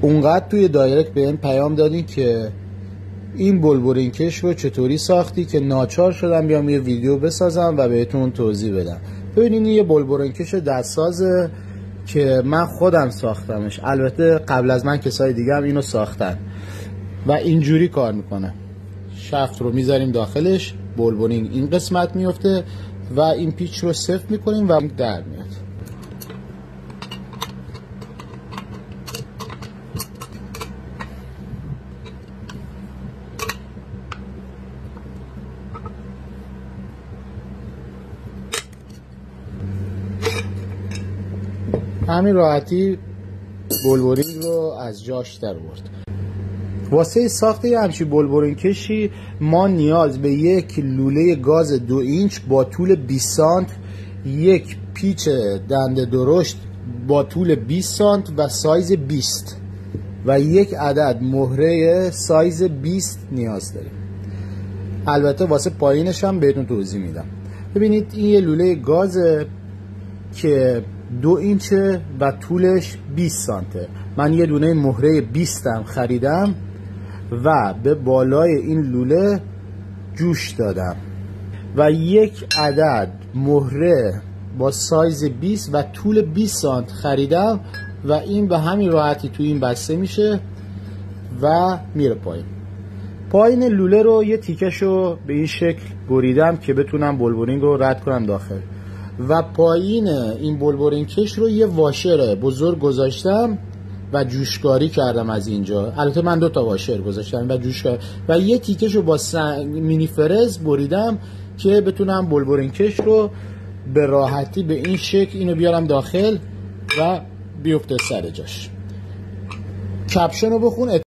اونقدر توی دایرکت به این پیام دادین که این بلبورین کش رو چطوری ساختی که ناچار شدم بیام یه ویدیو بسازم و بهتون توضیح بدم. ببینین یه بلبورین کش دستسازه که من خودم ساختمش، البته قبل از من کسای دیگه هم اینو ساختن و اینجوری کار میکنه. شفت رو میذاریم داخلش، بلبورین این قسمت میفته و این پیچ رو صفر میکنیم و در میاد. همین راحتی بلبورین رو از جاش در آورد. واسه ساخت یه همچین بلبورین کشی ما نیاز به یک لوله گاز 2 اینچ با طول 20 سانت، یک پیچ دنده درشت با طول 20 سانت و سایز 20 و یک عدد مهره سایز 20 نیاز داریم. البته واسه پایینش هم بهتون توضیح میدم. ببینید این یه لوله گازه که 2 اینچه و طولش 20 سانته. من یه دونه مهره 20 هم خریدم و به بالای این لوله جوش دادم و یک عدد مهره با سایز 20 و طول 20 سانت خریدم و این به همین راحتی توی این بسته میشه و میره پایین لوله رو یه تیکشو به این شکل بریدم که بتونم بلبورین رو رد کنم داخل و پایین این بلبورین کش رو یه واشر بزرگ گذاشتم و جوشکاری کردم از اینجا. البته من 2 تا واشر گذاشتم و جوشکاری و یه تیکش رو با مینی فرز بریدم که بتونم بلبورین کش رو به راحتی به این شکل اینو بیارم داخل و بیفته سر جاش. کپشن رو بخون.